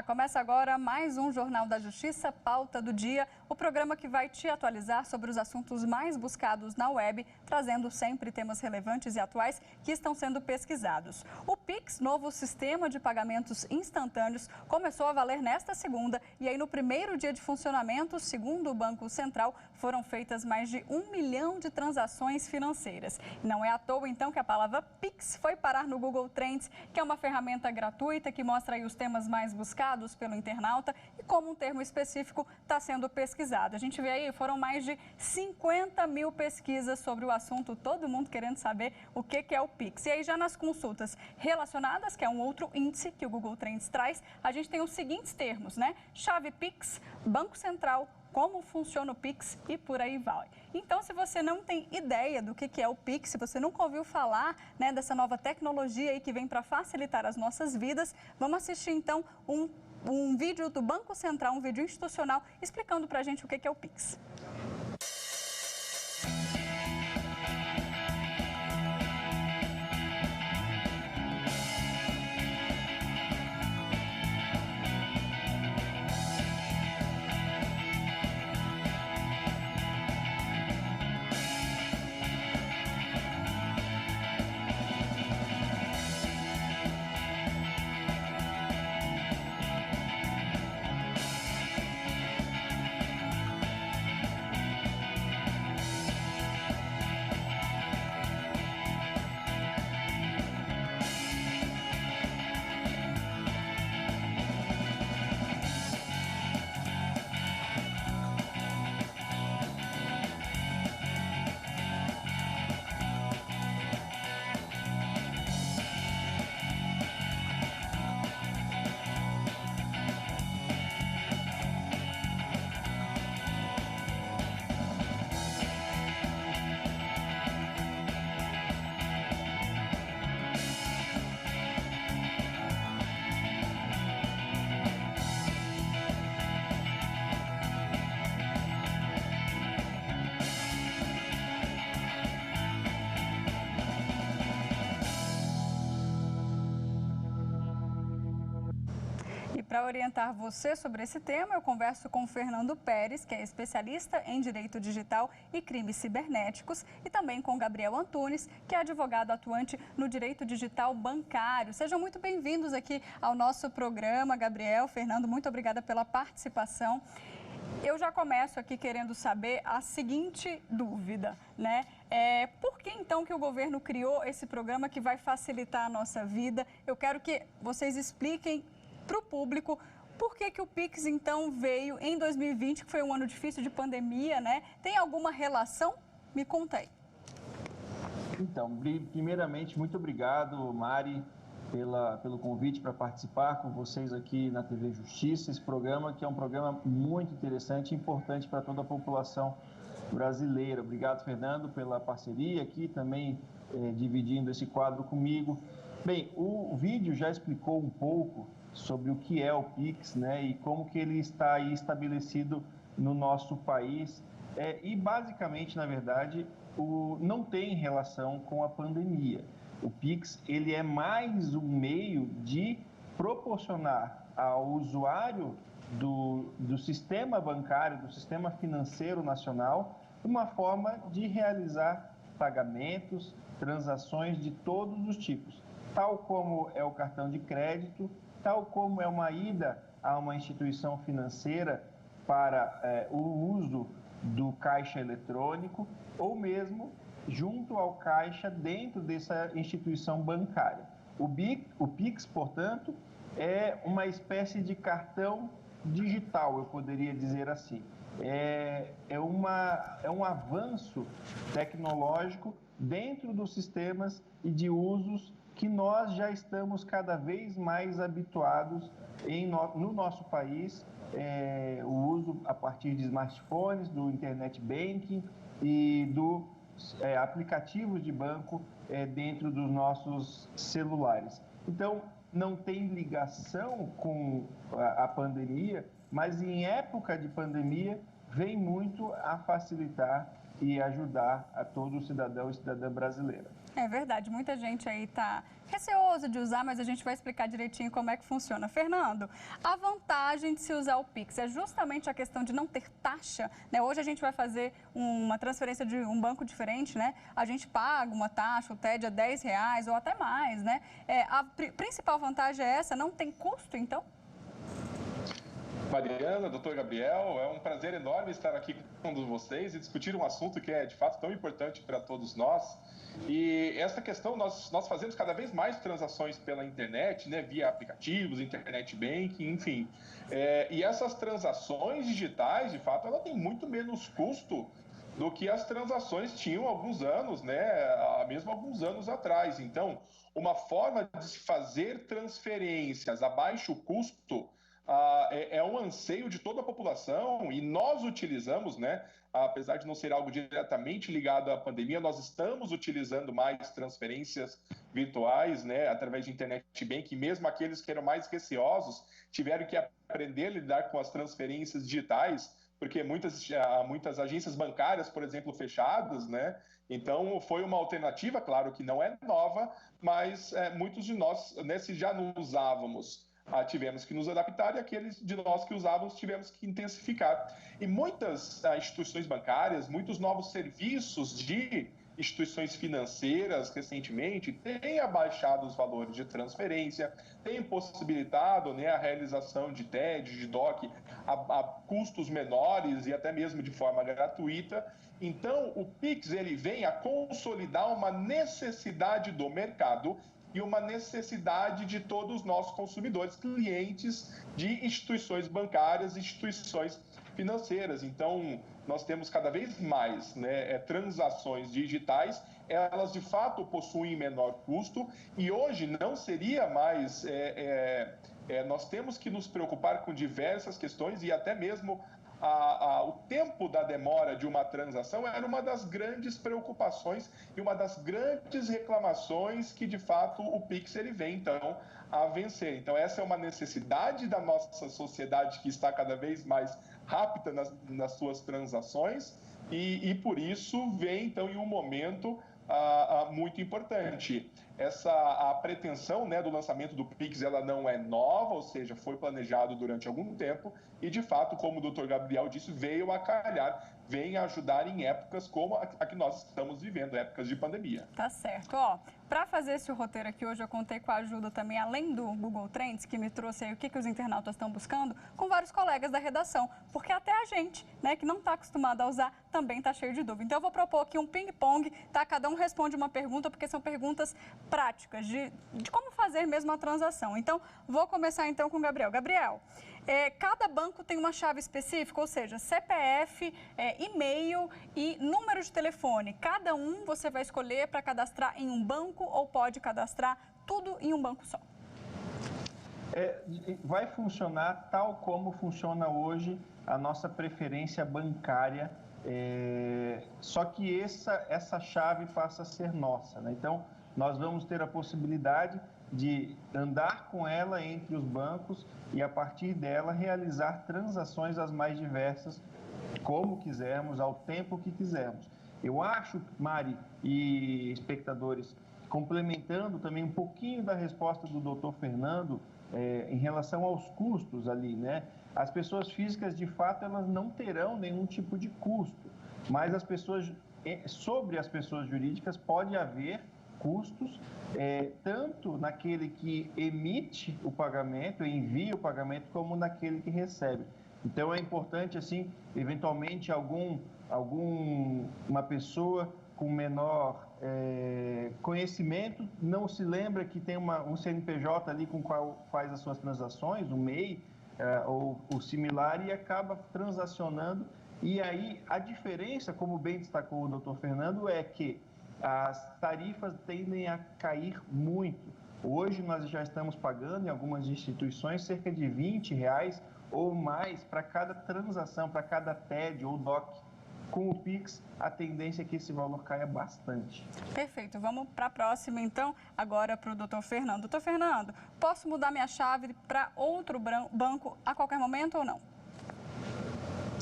Começa agora mais um Jornal da Justiça, Pauta do Dia, o programa que vai te atualizar sobre os assuntos mais buscados na web, trazendo sempre temas relevantes e atuais que estão sendo pesquisados. O Pix, novo sistema de pagamentos instantâneos, começou a valer nesta segunda e aí no primeiro dia de funcionamento, segundo o Banco Central, foram feitas mais de 1 milhão de transações financeiras. Não é à toa então que a palavra Pix foi parar no Google Trends, que é uma ferramenta gratuita que mostra aí os temas mais buscados pelo internauta e como um termo específico está sendo pesquisado. A gente vê aí, foram mais de 50 mil pesquisas sobre o assunto, todo mundo querendo saber o que é o Pix. E aí já nas consultas relacionadas, que é um outro índice que o Google Trends traz, a gente tem os seguintes termos, né? Chave Pix, Banco Central, como funciona o Pix e por aí vai. Então, se você não tem ideia do que é o Pix, se você nunca ouviu falar, né, dessa nova tecnologia aí que vem para facilitar as nossas vidas, vamos assistir então um vídeo do Banco Central, um vídeo institucional, explicando para a gente o que é o Pix. Para orientar você sobre esse tema, eu converso com o Fernando Pérez, que é especialista em Direito Digital e Crimes Cibernéticos, e também com Gabriel Antunes, que é advogado atuante no Direito Digital Bancário. Sejam muito bem-vindos aqui ao nosso programa, Gabriel, Fernando, muito obrigada pela participação. Eu já começo aqui querendo saber a seguinte dúvida, né? Por que então que o governo criou esse programa que vai facilitar a nossa vida? Eu quero que vocês expliquem para o público por que o Pix então veio em 2020, que foi um ano difícil de pandemia, né? Tem alguma relação? Me conta aí. Então, primeiramente, muito obrigado, Mari, pelo convite para participar com vocês aqui na TV Justiça, esse programa que é um programa muito interessante e importante para toda a população brasileira. Obrigado, Fernando, pela parceria aqui, também dividindo esse quadro comigo. Bem, o vídeo já explicou um pouco sobre o que é o Pix, né, e como que ele está aí estabelecido no nosso país. E basicamente, na verdade, não tem relação com a pandemia. O Pix ele é mais um meio de proporcionar ao usuário do sistema bancário, do sistema financeiro nacional, uma forma de realizar pagamentos, transações de todos os tipos, tal como é o cartão de crédito, tal como é uma ida a uma instituição financeira para o uso do caixa eletrônico ou mesmo junto ao caixa dentro dessa instituição bancária. O Pix, portanto, é uma espécie de cartão digital, eu poderia dizer assim. É um avanço tecnológico dentro dos sistemas e de usos que nós já estamos cada vez mais habituados no nosso país, o uso a partir de smartphones, do internet banking e do aplicativos de banco dentro dos nossos celulares. Então, não tem ligação com a pandemia, mas em época de pandemia vem muito a facilitar e ajudar a todo cidadão e cidadã brasileira. É verdade, muita gente aí está receoso de usar, mas a gente vai explicar direitinho como é que funciona. Fernando, a vantagem de se usar o Pix é justamente a questão de não ter taxa, né? Hoje a gente vai fazer uma transferência de um banco diferente, né? A gente paga uma taxa, o TED é R$10 ou até mais, né? A principal vantagem é essa, não tem custo, então? Mariana, doutor Gabriel, é um prazer enorme estar aqui com todos vocês e discutir um assunto que é de fato tão importante para todos nós. E essa questão, nós fazemos cada vez mais transações pela internet, né, via aplicativos, internet banking, enfim. E essas transações digitais, de fato, ela tem muito menos custo do que as transações tinham há alguns anos, né, mesmo alguns anos atrás. Então, uma forma de se fazer transferências a baixo custo é um anseio de toda a população e nós utilizamos, né? Apesar de não ser algo diretamente ligado à pandemia, nós estamos utilizando mais transferências virtuais, né? Através de internet banking, mesmo aqueles que eram mais receosos tiveram que aprender a lidar com as transferências digitais, porque muitas agências bancárias, por exemplo, fechadas, né? Então, foi uma alternativa, claro que não é nova, mas muitos de nós, né, se já não usávamos, tivemos que nos adaptar e aqueles de nós que usávamos tivemos que intensificar. E muitas instituições bancárias, muitos novos serviços de instituições financeiras recentemente têm abaixado os valores de transferência, têm possibilitado, né, a realização de TED, de DOC a custos menores e até mesmo de forma gratuita. Então, o Pix ele vem a consolidar uma necessidade do mercado e uma necessidade de todos nós consumidores, clientes de instituições bancárias, instituições financeiras. Então, nós temos cada vez mais, né, transações digitais, elas de fato possuem menor custo e hoje não seria mais... nós temos que nos preocupar com diversas questões e até mesmo o tempo da demora de uma transação era uma das grandes preocupações e uma das grandes reclamações que, de fato, o Pix ele vem, então, a vencer. Então, essa é uma necessidade da nossa sociedade que está cada vez mais rápida nas suas transações e por isso, vem, então, em um momento muito importante. A pretensão, né, do lançamento do Pix, ela não é nova, ou seja, foi planejado durante algum tempo e, de fato, como o doutor Gabriel disse, veio a calhar, vem ajudar em épocas como a que nós estamos vivendo, épocas de pandemia. Tá certo. Ó, para fazer esse roteiro aqui hoje, eu contei com a ajuda também, além do Google Trends, que me trouxe aí o que os internautas estão buscando, com vários colegas da redação, porque até a gente, né, que não está acostumado a usar, também está cheio de dúvida. Então, eu vou propor aqui um ping-pong, tá? Cada um responde uma pergunta, porque são perguntas práticas de como fazer mesmo a transação. Então, vou começar então com o Gabriel. Gabriel, cada banco tem uma chave específica, ou seja, CPF, e-mail e número de telefone. Cada um você vai escolher para cadastrar em um banco ou pode cadastrar tudo em um banco só? Vai funcionar tal como funciona hoje a nossa preferência bancária, só que essa chave passa a ser nossa, né? Então, nós vamos ter a possibilidade de andar com ela entre os bancos e, a partir dela, realizar transações as mais diversas, como quisermos, ao tempo que quisermos. Eu acho, Mari e espectadores, complementando também um pouquinho da resposta do doutor Fernando, em relação aos custos ali, né? As pessoas físicas, de fato, elas não terão nenhum tipo de custo, mas sobre as pessoas jurídicas pode haver custos, tanto naquele que emite o pagamento, envia o pagamento, como naquele que recebe. Então, é importante, assim, eventualmente, uma pessoa com menor conhecimento não se lembra que tem um CNPJ ali com o qual faz as suas transações, o MEI ou o similar, e acaba transacionando. E aí, a diferença, como bem destacou o doutor Fernando, é que as tarifas tendem a cair muito. Hoje nós já estamos pagando em algumas instituições cerca de R$20 ou mais para cada transação, para cada TED ou DOC. Com o Pix, a tendência é que esse valor caia bastante. Perfeito. Vamos para a próxima, então, agora para o doutor Fernando. Doutor Fernando, posso mudar minha chave para outro banco a qualquer momento ou não?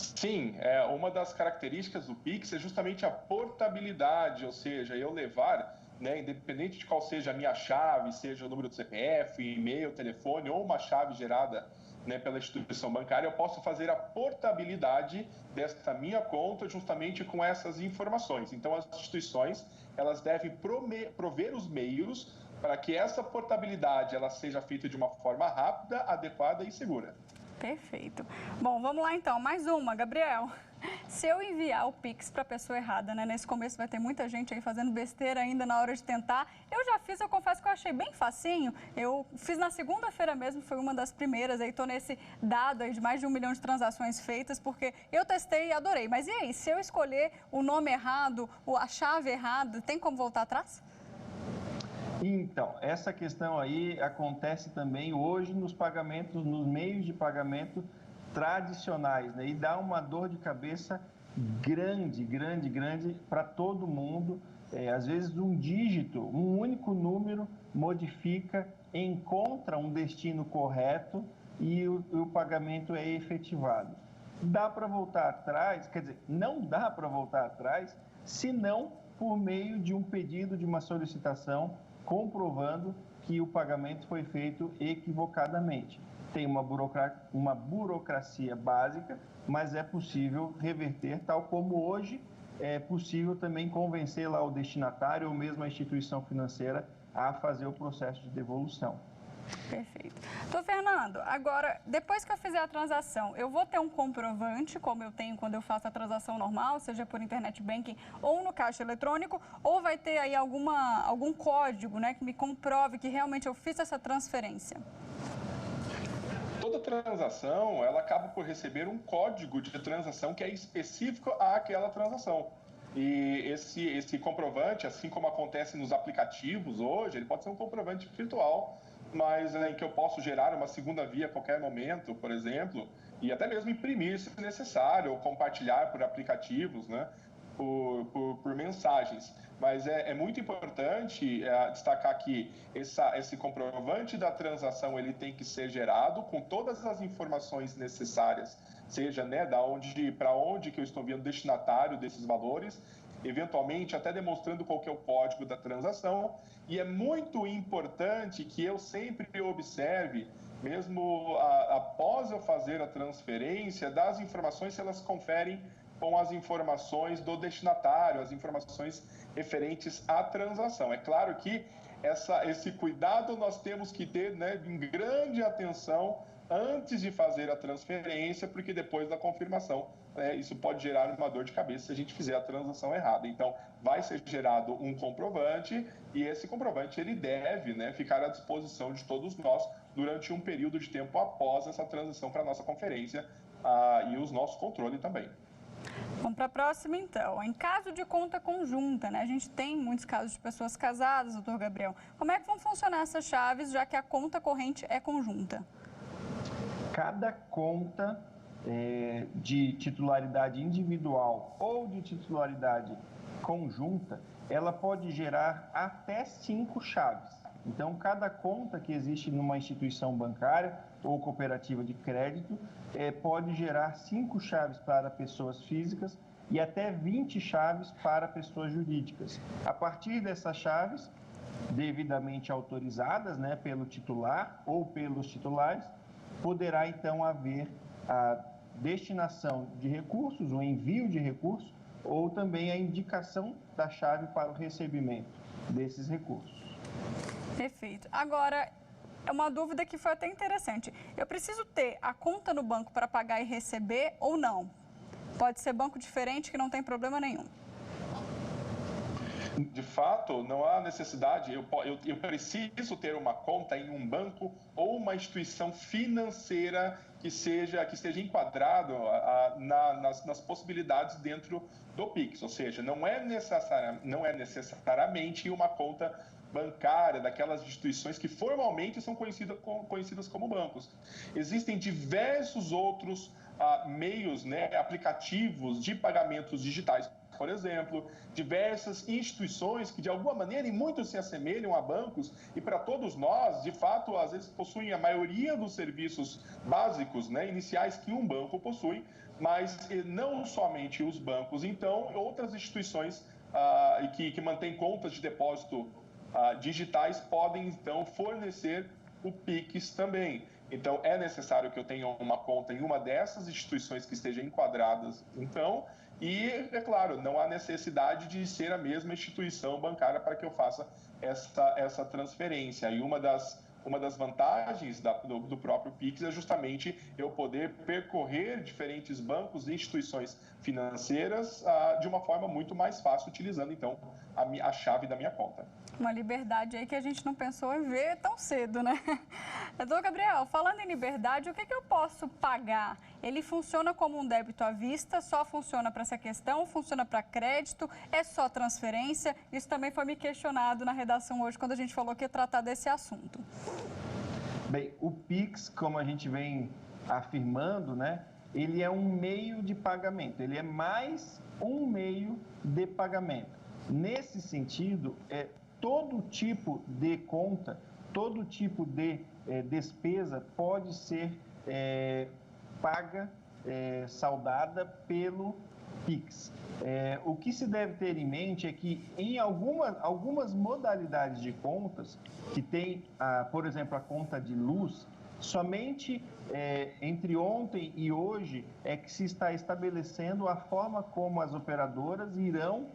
Sim, uma das características do Pix é justamente a portabilidade, ou seja, eu levar, né, independente de qual seja a minha chave, seja o número do CPF, e-mail, telefone ou uma chave gerada, né, pela instituição bancária, eu posso fazer a portabilidade desta minha conta justamente com essas informações. Então, as instituições, elas devem prover os meios para que essa portabilidade ela seja feita de uma forma rápida, adequada e segura. Perfeito. Bom, vamos lá então. Mais uma, Gabriel. Se eu enviar o Pix para a pessoa errada, né? Nesse começo vai ter muita gente aí fazendo besteira ainda na hora de tentar. Eu já fiz, eu confesso que eu achei bem facinho. Eu fiz na segunda-feira mesmo, foi uma das primeiras. Aí estou nesse dado aí de mais de 1 milhão de transações feitas, porque eu testei e adorei. Mas e aí, se eu escolher o nome errado, a chave errada, tem como voltar atrás? Então, essa questão aí acontece também hoje nos pagamentos, nos meios de pagamento tradicionais, né? E dá uma dor de cabeça grande para todo mundo. Às vezes um dígito, um único número modifica, encontra um destino correto e o pagamento é efetivado. Dá para voltar atrás, quer dizer, não dá para voltar atrás, senão por meio de um pedido, de uma solicitação, comprovando que o pagamento foi feito equivocadamente. Tem uma burocracia básica, mas é possível reverter, tal como hoje é possível também convencer lá o destinatário ou mesmo a instituição financeira a fazer o processo de devolução. Perfeito. Então, Fernando, agora, depois que eu fizer a transação, eu vou ter um comprovante, como eu tenho quando eu faço a transação normal, seja por internet banking ou no caixa eletrônico, ou vai ter aí algum código, né, que me comprove que realmente eu fiz essa transferência? Toda transação, ela acaba por receber um código de transação que é específico àquela transação. E esse comprovante, assim como acontece nos aplicativos hoje, ele pode ser um comprovante virtual, mas em que eu posso gerar uma segunda via a qualquer momento, por exemplo, e até mesmo imprimir se necessário, ou compartilhar por aplicativos, né, por mensagens. Mas é muito importante destacar que esse comprovante da transação ele tem que ser gerado com todas as informações necessárias, seja, né, para onde que eu estou enviando o destinatário desses valores, eventualmente até demonstrando qual que é o código da transação. E é muito importante que eu sempre observe, mesmo após eu fazer a transferência, das informações se elas conferem com as informações do destinatário, as informações referentes à transação. É claro que esse cuidado nós temos que ter, né, em grande atenção antes de fazer a transferência, porque depois da confirmação, isso pode gerar uma dor de cabeça se a gente fizer a transação errada. Então, vai ser gerado um comprovante e esse comprovante ele deve, né, ficar à disposição de todos nós durante um período de tempo após essa transação para a nossa conferência e os nossos controles também. Vamos para a próxima, então. Em caso de conta conjunta, né? A gente tem muitos casos de pessoas casadas, doutor Gabriel. Como é que vão funcionar essas chaves, já que a conta corrente é conjunta? Cada conta de titularidade individual ou de titularidade conjunta, ela pode gerar até 5 chaves. Então, cada conta que existe numa instituição bancária ou cooperativa de crédito pode gerar 5 chaves para pessoas físicas e até 20 chaves para pessoas jurídicas. A partir dessas chaves, devidamente autorizadas, né, pelo titular ou pelos titulares, poderá então haver a destinação de recursos, o envio de recursos ou também a indicação da chave para o recebimento desses recursos. Perfeito. Agora, é uma dúvida que foi até interessante. Eu preciso ter a conta no banco para pagar e receber ou não? Pode ser banco diferente que não tem problema nenhum. De fato, não há necessidade, eu preciso ter uma conta em um banco ou uma instituição financeira que esteja enquadrado nas possibilidades dentro do Pix, ou seja, não é necessariamente uma conta bancária, daquelas instituições que formalmente são conhecidas como bancos. Existem diversos outros meios, né, aplicativos de pagamentos digitais, por exemplo, diversas instituições que de alguma maneira e muito se assemelham a bancos e para todos nós, de fato, às vezes possuem a maioria dos serviços básicos, né, iniciais que um banco possui, mas não somente os bancos. Então, outras instituições que mantêm contas de depósito digitais podem, então, fornecer o Pix também. Então, é necessário que eu tenha uma conta em uma dessas instituições que estejam enquadradas, então, e, é claro, não há necessidade de ser a mesma instituição bancária para que eu faça essa transferência. E uma das vantagens do próprio Pix é justamente eu poder percorrer diferentes bancos e instituições financeiras de uma forma muito mais fácil, utilizando, então, a chave da minha conta. Uma liberdade aí que a gente não pensou em ver tão cedo, né? Doutor Gabriel, falando em liberdade, o que eu posso pagar? Ele funciona como um débito à vista? Só funciona para essa questão? Funciona para crédito? É só transferência? Isso também foi me questionado na redação hoje, quando a gente falou que ia tratar desse assunto. Bem, o Pix, como a gente vem afirmando, né? Ele é um meio de pagamento. Ele é mais um meio de pagamento. Nesse sentido, todo tipo de conta, todo tipo de despesa pode ser paga, saldada pelo Pix. O que se deve ter em mente é que em algumas modalidades de contas, que tem, por exemplo, a conta de luz, somente entre ontem e hoje é que se está estabelecendo a forma como as operadoras irão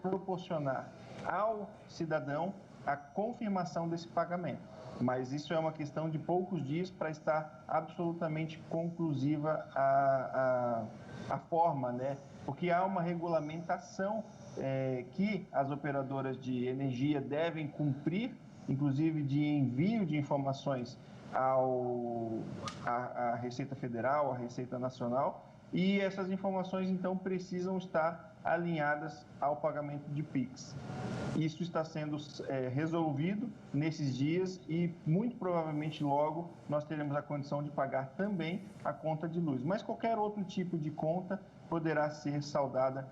proporcionar ao cidadão a confirmação desse pagamento. Mas isso é uma questão de poucos dias para estar absolutamente conclusiva a forma, né? Porque há uma regulamentação que as operadoras de energia devem cumprir, inclusive de envio de informações à Receita Federal, à Receita Nacional, e essas informações, então, precisam estar alinhadas ao pagamento de Pix. Isso está sendo resolvido nesses dias e, muito provavelmente, logo nós teremos a condição de pagar também a conta de luz. Mas qualquer outro tipo de conta poderá ser saldada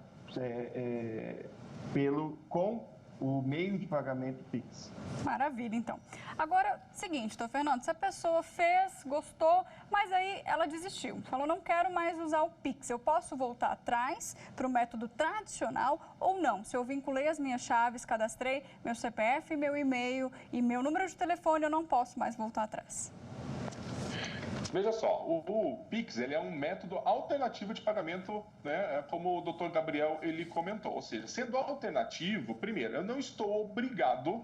com o meio de pagamento Pix. Maravilha, então. Agora, seguinte, doutor Fernando, se a pessoa fez, gostou, mas aí ela desistiu, falou, não quero mais usar o Pix, eu posso voltar atrás para o método tradicional ou não? Se eu vinculei as minhas chaves, cadastrei meu CPF, meu e-mail e meu número de telefone, eu não posso mais voltar atrás. Veja só, o Pix ele é um método alternativo de pagamento, né, como o doutor Gabriel ele comentou. Ou seja, sendo alternativo, primeiro, eu não estou obrigado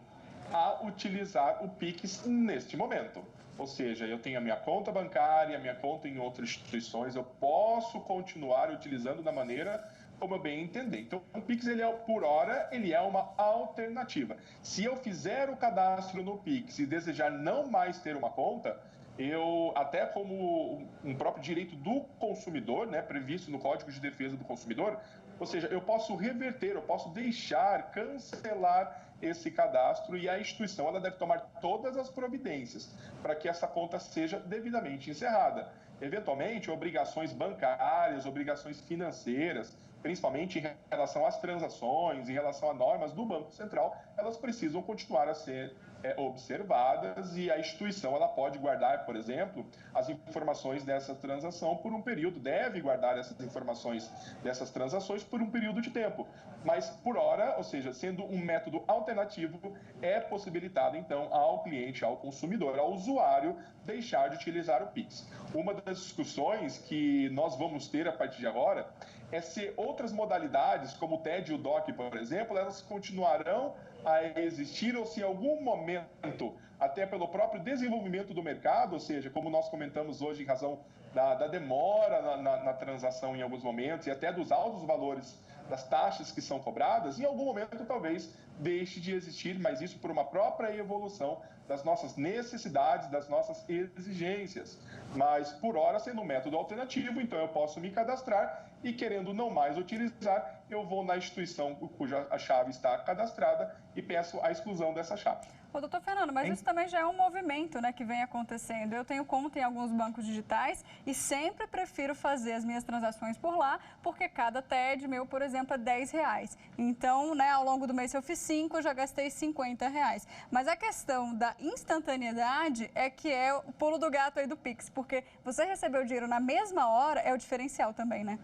a utilizar o Pix neste momento. Ou seja, eu tenho a minha conta bancária, a minha conta em outras instituições, eu posso continuar utilizando da maneira como eu bem entender. Então, o Pix, por hora, ele é uma alternativa. Se eu fizer o cadastro no Pix e desejar não mais ter uma conta, eu, até como um próprio direito do consumidor, né, previsto no Código de Defesa do Consumidor, ou seja, eu posso reverter, eu posso deixar, cancelar esse cadastro e a instituição ela deve tomar todas as providências para que essa conta seja devidamente encerrada. Eventualmente, obrigações bancárias, obrigações financeiras, principalmente em relação às transações, em relação a normas do Banco Central, elas precisam continuar a ser observadas e a instituição ela pode guardar, por exemplo, as informações dessa transação por um período, deve guardar essas informações dessas transações por um período de tempo. Mas por hora, ou seja, sendo um método alternativo, é possibilitado então ao cliente, ao consumidor, ao usuário, deixar de utilizar o Pix. Uma das discussões que nós vamos ter a partir de agora é se outras modalidades, como o TED e o DOC, por exemplo, elas continuarão a existir ou se em algum momento, até pelo próprio desenvolvimento do mercado, ou seja, como nós comentamos hoje em razão da demora na transação em alguns momentos e até dos altos valores das taxas que são cobradas, em algum momento talvez deixe de existir, mas isso por uma própria evolução das nossas necessidades, das nossas exigências. Mas por hora, sendo um método alternativo, então eu posso me cadastrar e querendo não mais utilizar, eu vou na instituição cuja a chave está cadastrada e peço a exclusão dessa chave. Ô, doutor Fernando, mas isso também já é um movimento, né, que vem acontecendo. Eu tenho conta em alguns bancos digitais e sempre prefiro fazer as minhas transações por lá, porque cada TED meu, por exemplo, é R$10. Então, né, ao longo do mês, se eu fiz 5, eu já gastei R$50. Mas a questão da instantaneidade é que é o pulo do gato aí do Pix, porque você recebeu o dinheiro na mesma hora é o diferencial também, né?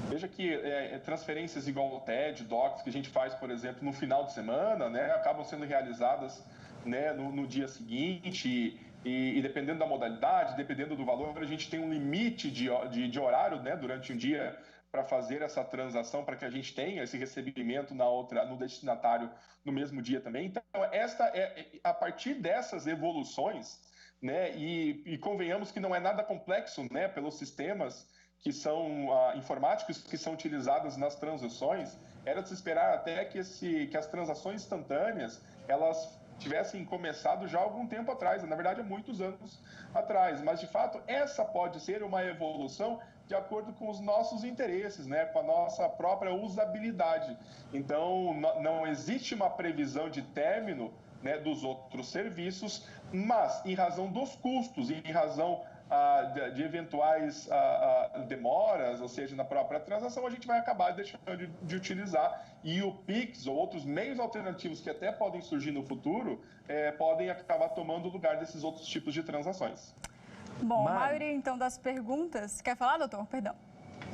Veja que transferências igual ao TED, DOCS, que a gente faz, por exemplo, no final de semana, né, acabam sendo realizadas, né, no dia seguinte e dependendo da modalidade, dependendo do valor, a gente tem um limite de horário, né, durante um dia para fazer essa transação, para que a gente tenha esse recebimento no destinatário no mesmo dia também. Então, a partir dessas evoluções, né, e convenhamos que não é nada complexo, né, pelos sistemas que são informáticos que são utilizados nas transações, era de se esperar até que as transações instantâneas, elas tivessem começado já há algum tempo atrás, na verdade há muitos anos atrás, mas de fato essa pode ser uma evolução de acordo com os nossos interesses, né, com a nossa própria usabilidade. Então não existe uma previsão de término, né, dos outros serviços, mas em razão dos custos, em razão de eventuais demoras, ou seja, na própria transação, a gente vai acabar deixando de utilizar, e o Pix ou outros meios alternativos que até podem surgir no futuro, podem acabar tomando o lugar desses outros tipos de transações. Bom, a maioria então das perguntas... Quer falar, doutor? Perdão.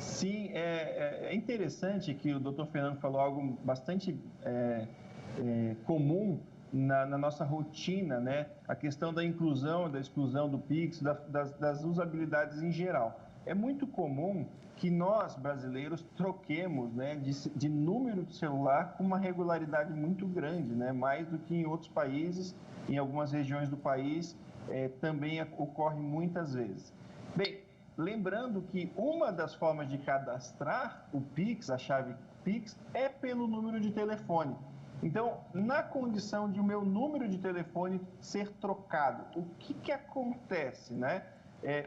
Sim, é interessante que o doutor Fernando falou algo bastante comum na nossa rotina, né? A questão da inclusão, da exclusão do Pix, das usabilidades em geral. É muito comum que nós, brasileiros, troquemos, né, de número de celular com uma regularidade muito grande, né? Mais do que em outros países, em algumas regiões do país, também ocorre muitas vezes. Bem, lembrando que uma das formas de cadastrar o Pix, a chave Pix, é pelo número de telefone. Então, na condição de o meu número de telefone ser trocado, o que acontece, né?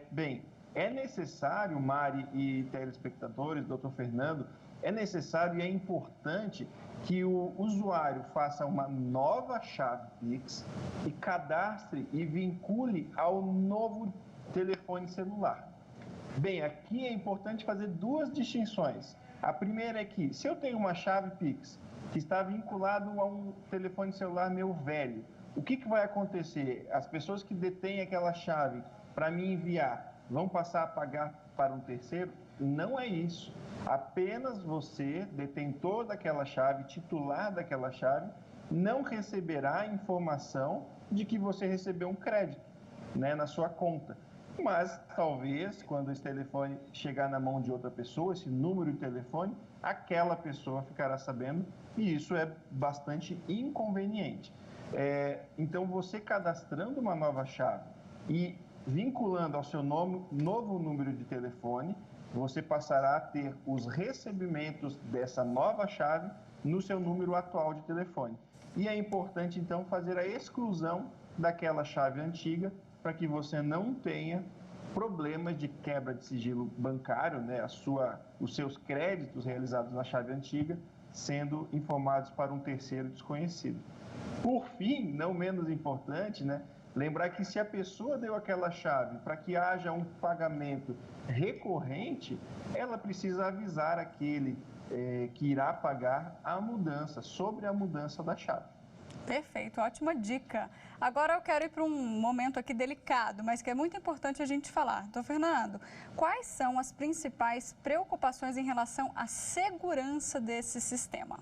Bem, é necessário, Mari e telespectadores, doutor Fernando, é necessário e é importante que o usuário faça uma nova chave Pix e cadastre e vincule ao novo telefone celular. Bem, aqui é importante fazer duas distinções. A primeira é que, se eu tenho uma chave Pix que está vinculado a um telefone celular meu velho, o que vai acontecer? As pessoas que detêm aquela chave para me enviar vão passar a pagar para um terceiro? Não é isso. Apenas você, detentor daquela chave, titular daquela chave, não receberá informação de que você recebeu um crédito, né, na sua conta. Mas, talvez, quando esse telefone chegar na mão de outra pessoa, esse número de telefone, aquela pessoa ficará sabendo, e isso é bastante inconveniente. Então, você cadastrando uma nova chave e vinculando ao seu novo número de telefone, você passará a ter os recebimentos dessa nova chave no seu número atual de telefone. E é importante, então, fazer a exclusão daquela chave antiga para que você não tenha problemas de quebra de sigilo bancário, né? Os seus créditos realizados na chave antiga sendo informados para um terceiro desconhecido. Por fim, não menos importante, né? Lembrar que se a pessoa deu aquela chave para que haja um pagamento recorrente, ela precisa avisar aquele que irá pagar sobre a mudança da chave. Perfeito, ótima dica. Agora eu quero ir para um momento aqui delicado, mas que é muito importante a gente falar. Doutor Fernando, quais são as principais preocupações em relação à segurança desse sistema?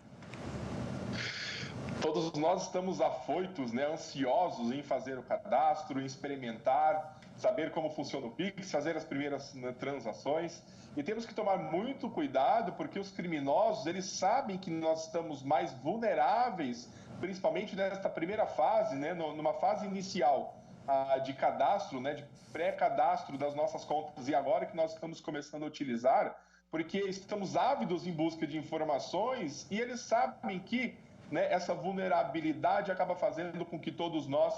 Todos nós estamos afoitos, né, ansiosos em fazer o cadastro, em experimentar, saber como funciona o Pix, fazer as primeiras, né, transações. E temos que tomar muito cuidado, porque os criminosos, eles sabem que nós estamos mais vulneráveis, principalmente nesta primeira fase, né, numa fase inicial de cadastro, né, de pré-cadastro das nossas contas, e agora que nós estamos começando a utilizar, porque estamos ávidos em busca de informações e eles sabem que, né, essa vulnerabilidade acaba fazendo com que todos nós,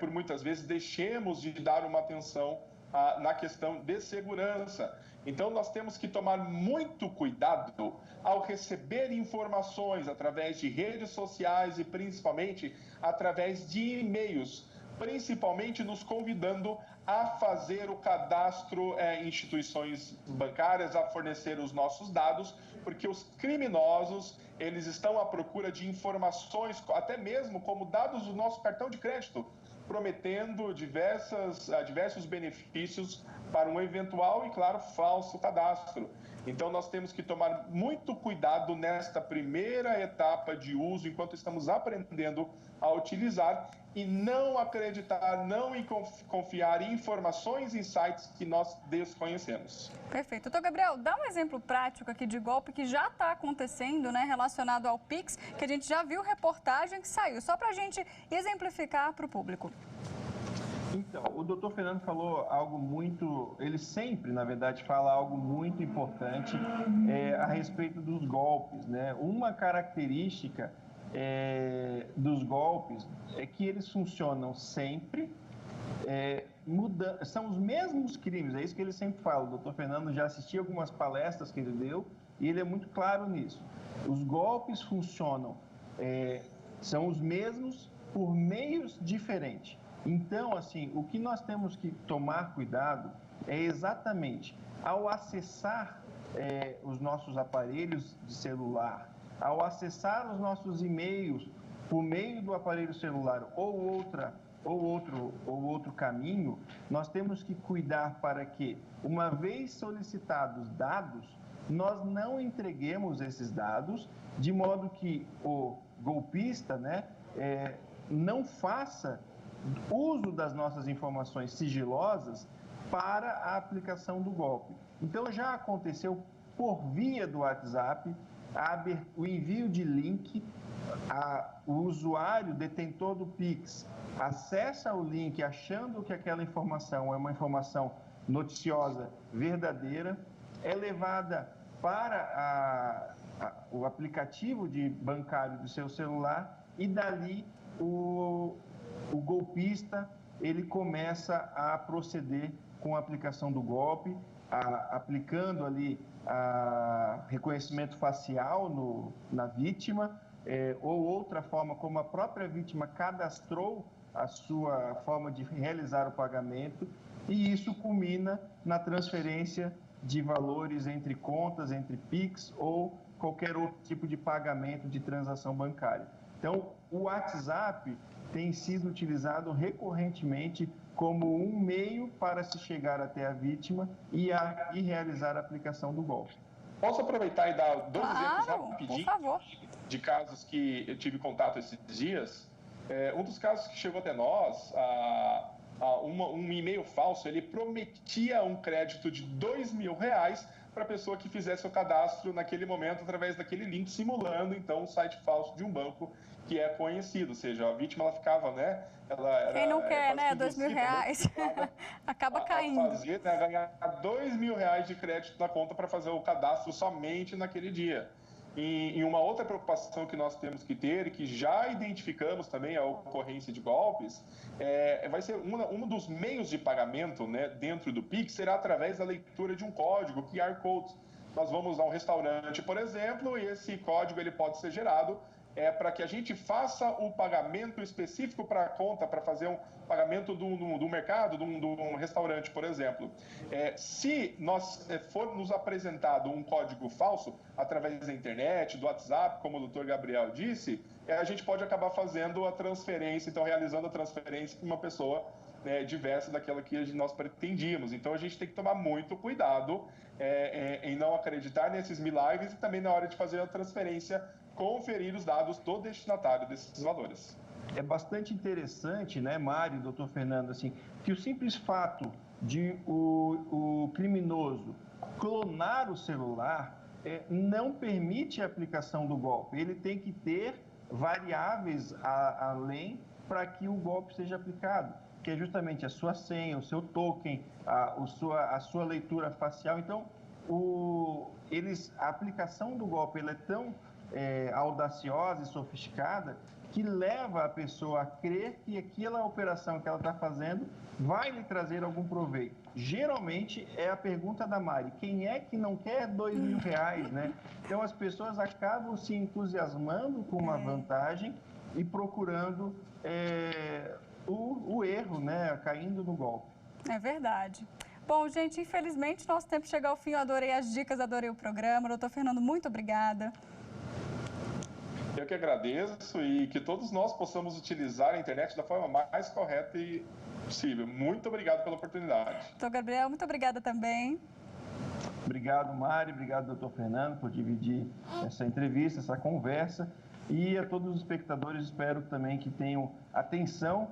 por muitas vezes, deixemos de dar uma atenção na questão de segurança. Então, nós temos que tomar muito cuidado ao receber informações através de redes sociais e principalmente através de e-mails, principalmente nos convidando a fazer o cadastro em instituições bancárias, a fornecer os nossos dados, porque os criminosos, eles estão à procura de informações, até mesmo como dados do nosso cartão de crédito, prometendo diversos benefícios para um eventual e, claro, falso cadastro. Então, nós temos que tomar muito cuidado nesta primeira etapa de uso, enquanto estamos aprendendo a utilizar, e não acreditar, não confiar em informações e sites que nós desconhecemos. Perfeito. Doutor Gabriel, dá um exemplo prático aqui de golpe que já está acontecendo, né, relacionado ao Pix, que a gente já viu reportagem que saiu, só para a gente exemplificar para o público. Então, o doutor Fernando falou algo muito, ele sempre, na verdade, fala algo muito importante a respeito dos golpes, né? Uma característica dos golpes é que eles funcionam sempre, são os mesmos crimes, é isso que ele sempre fala. O doutor Fernando já assistiu algumas palestras que ele deu e ele é muito claro nisso. Os golpes funcionam, são os mesmos por meios diferentes. Então, assim, o que nós temos que tomar cuidado é exatamente ao acessar os nossos aparelhos de celular, ao acessar os nossos e-mails por meio do aparelho celular ou outro caminho, nós temos que cuidar para que, uma vez solicitados dados, nós não entreguemos esses dados, de modo que o golpista, né, não faça uso das nossas informações sigilosas para a aplicação do golpe. Então, já aconteceu por via do WhatsApp o envio de link, o usuário detentor do Pix acessa o link achando que aquela informação é uma informação noticiosa verdadeira, é levada para o aplicativo bancário do seu celular e dali o golpista ele começa a proceder com a aplicação do golpe, aplicando ali reconhecimento facial na vítima, ou outra forma como a própria vítima cadastrou a sua forma de realizar o pagamento, e isso culmina na transferência de valores entre contas, entre Pix ou qualquer outro tipo de pagamento de transação bancária. Então, o WhatsApp tem sido utilizado recorrentemente como um meio para se chegar até a vítima e realizar a aplicação do golpe. Posso aproveitar e dar dois exemplos rapidinho, por favor, de casos que eu tive contato esses dias? Um dos casos que chegou até nós, um e-mail falso, ele prometia um crédito de R$2.000 para a pessoa que fizesse o cadastro naquele momento através daquele link, simulando então um site falso de um banco que é conhecido, ou seja, a vítima ela ficava, né? Quem não quer, né? R$2.000 acaba caindo. Ganhar R$2.000 de crédito na conta para fazer o cadastro somente naquele dia. E uma outra preocupação que nós temos que ter, e que já identificamos também a ocorrência de golpes, vai ser um dos meios de pagamento, né, dentro do Pix, será através da leitura de um código, QR Code. Nós vamos a um restaurante, por exemplo, e esse código ele pode ser gerado para que a gente faça o pagamento específico para a conta, para fazer um pagamento do mercado, de um restaurante, por exemplo. Se nós for nos apresentado um código falso, através da internet, do WhatsApp, como o doutor Gabriel disse, a gente pode acabar fazendo a transferência, então realizando a transferência para uma pessoa diversa daquela que nós pretendíamos. Então, a gente tem que tomar muito cuidado em não acreditar nesses milagres e também na hora de fazer a transferência, conferir os dados do destinatário desses valores. É bastante interessante, né, Mário, doutor Fernando, assim, que o simples fato de o criminoso clonar o celular não permite a aplicação do golpe. Ele tem que ter variáveis além para que o golpe seja aplicado, que é justamente a sua senha, o seu token, a sua leitura facial. Então, a aplicação do golpe ela é tão audaciosa e sofisticada que leva a pessoa a crer que aquela operação que ela está fazendo vai lhe trazer algum proveito. Geralmente é a pergunta da Mari: quem é que não quer R$2.000, né? Então as pessoas acabam se entusiasmando com uma vantagem e procurando o erro, né? Caindo no golpe. É verdade. Bom, gente, infelizmente nosso tempo chega ao fim. Eu adorei as dicas, adorei o programa. Doutor Fernando, muito obrigada. Eu que agradeço e que todos nós possamos utilizar a internet da forma mais correta e possível. Muito obrigado pela oportunidade. Doutor Gabriel, muito obrigada também. Obrigado, Mari. Obrigado, doutor Fernando, por dividir essa entrevista, essa conversa. E a todos os espectadores, espero também que tenham atenção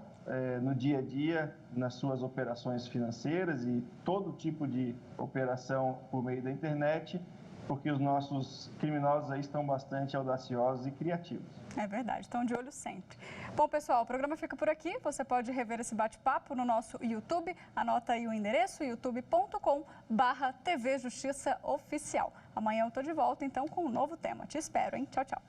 no dia a dia, nas suas operações financeiras e todo tipo de operação por meio da internet, porque os nossos criminosos aí estão bastante audaciosos e criativos. É verdade, estão de olho sempre. Bom, pessoal, o programa fica por aqui. Você pode rever esse bate-papo no nosso YouTube. Anota aí o endereço, youtube.com/TV Justiça Oficial. Amanhã eu estou de volta, então, com um novo tema. Te espero, hein? Tchau, tchau.